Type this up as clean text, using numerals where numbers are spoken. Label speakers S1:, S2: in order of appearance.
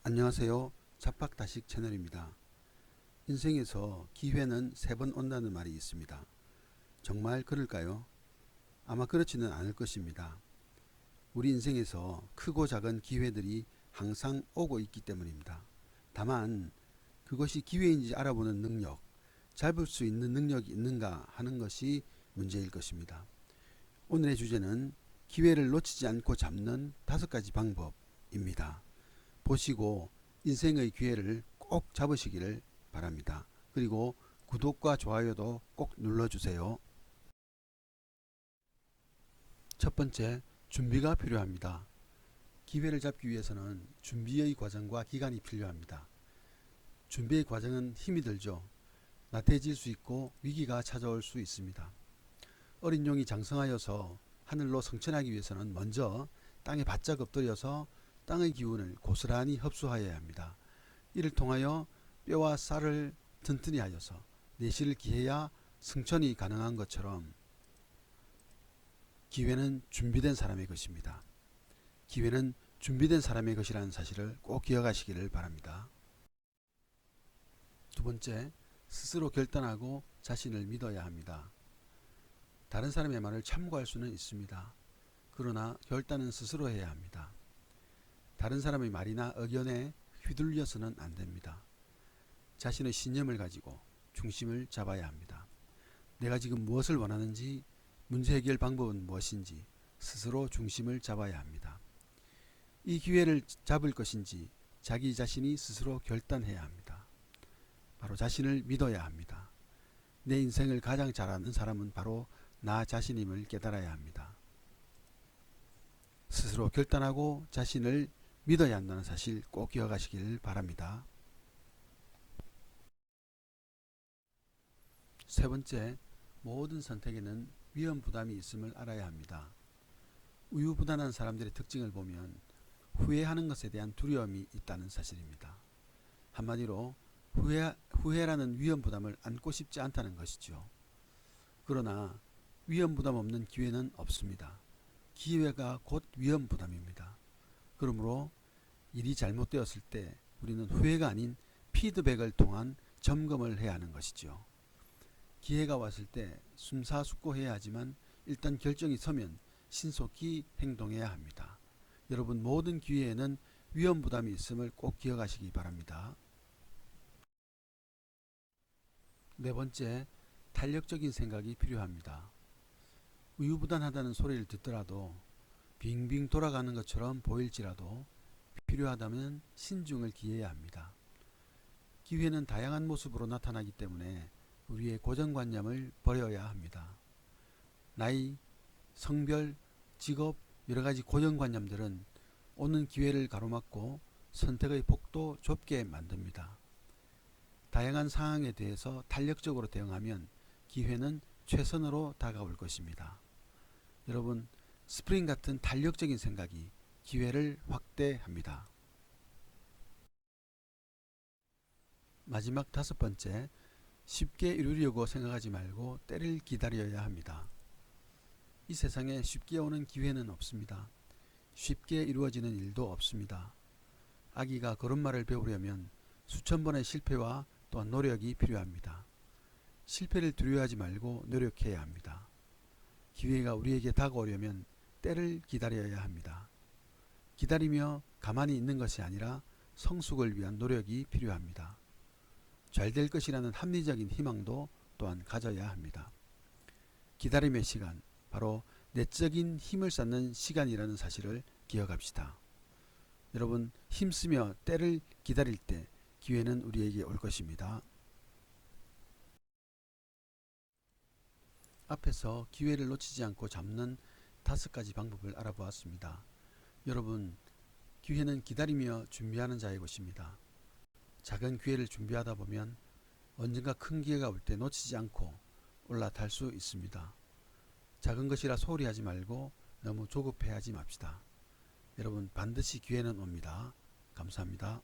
S1: 안녕하세요. 잡박다식 채널입니다. 인생에서 기회는 3번 온다는 말이 있습니다. 정말 그럴까요? 아마 그렇지는 않을 것입니다. 우리 인생에서 크고 작은 기회들이 항상 오고 있기 때문입니다. 다만 그것이 기회인지 알아보는 능력, 잡을 수 있는 능력이 있는가 하는 것이 문제일 것입니다. 오늘의 주제는 기회를 놓치지 않고 잡는 5가지 방법입니다. 보시고 인생의 기회를 꼭 잡으시기를 바랍니다. 그리고 구독과 좋아요도 꼭 눌러주세요. 첫 번째, 준비가 필요합니다. 기회를 잡기 위해서는 준비의 과정과 기간이 필요합니다. 준비의 과정은 힘이 들죠. 나태해질 수 있고 위기가 찾아올 수 있습니다. 어린 용이 장성하여서 하늘로 성천하기 위해서는 먼저 땅에 바짝 엎드려서 땅의 기운을 고스란히 흡수하여야 합니다. 이를 통하여 뼈와 쌀을 튼튼히 하여서 내실을 기해야 승천이 가능한 것처럼 기회는 준비된 사람의 것입니다. 기회는 준비된 사람의 것이라는 사실을 꼭 기억하시기를 바랍니다. 두 번째, 스스로 결단하고 자신을 믿어야 합니다. 다른 사람의 말을 참고할 수는 있습니다. 그러나 결단은 스스로 해야 합니다. 다른 사람의 말이나 의견에 휘둘려서는 안 됩니다. 자신의 신념을 가지고 중심을 잡아야 합니다. 내가 지금 무엇을 원하는지, 문제 해결 방법은 무엇인지 스스로 중심을 잡아야 합니다. 이 기회를 잡을 것인지 자기 자신이 스스로 결단해야 합니다. 바로 자신을 믿어야 합니다. 내 인생을 가장 잘 아는 사람은 바로 나 자신임을 깨달아야 합니다. 스스로 결단하고 자신을 믿어야 한다는 사실 꼭 기억하시길 바랍니다. 세 번째, 모든 선택에는 위험 부담이 있음을 알아야 합니다. 우유부단한 사람들의 특징을 보면 후회하는 것에 대한 두려움이 있다는 사실입니다. 한마디로 후회라는 위험 부담을 안고 싶지 않다는 것이죠. 그러나 위험 부담 없는 기회는 없습니다. 기회가 곧 위험 부담입니다. 그러므로 일이 잘못되었을 때 우리는 후회가 아닌 피드백을 통한 점검을 해야 하는 것이죠. 기회가 왔을 때 숨사숙고해야 하지만 일단 결정이 서면 신속히 행동해야 합니다. 여러분, 모든 기회에는 위험 부담이 있음을 꼭 기억하시기 바랍니다. 네 번째, 탄력적인 생각이 필요합니다. 우유부단하다는 소리를 듣더라도 빙빙 돌아가는 것처럼 보일지라도 필요하다면 신중을 기해야 합니다. 기회는 다양한 모습으로 나타나기 때문에 우리의 고정관념을 버려야 합니다. 나이, 성별, 직업, 여러가지 고정관념들은 오는 기회를 가로막고 선택의 폭도 좁게 만듭니다. 다양한 상황에 대해서 탄력적으로 대응하면 기회는 최선으로 다가올 것입니다. 여러분, 스프링 같은 탄력적인 생각이 기회를 확대합니다. 마지막 5번째, 쉽게 이루려고 생각하지 말고 때를 기다려야 합니다. 이 세상에 쉽게 오는 기회는 없습니다. 쉽게 이루어지는 일도 없습니다. 아기가 걸음마를 배우려면 수천 번의 실패와 또한 노력이 필요합니다. 실패를 두려워하지 말고 노력해야 합니다. 기회가 우리에게 다가오려면 때를 기다려야 합니다. 기다리며 가만히 있는 것이 아니라 성숙을 위한 노력이 필요합니다. 잘 될 것이라는 합리적인 희망도 또한 가져야 합니다. 기다림의 시간, 바로 내적인 힘을 쌓는 시간이라는 사실을 기억합시다. 여러분, 힘쓰며 때를 기다릴 때 기회는 우리에게 올 것입니다. 앞에서 기회를 놓치지 않고 잡는 5가지 방법을 알아보았습니다. 여러분, 기회는 기다리며 준비하는 자의 것입니다. 작은 기회를 준비하다 보면 언젠가 큰 기회가 올 때 놓치지 않고 올라탈 수 있습니다. 작은 것이라 소홀히 하지 말고 너무 조급해하지 맙시다. 여러분, 반드시 기회는 옵니다. 감사합니다.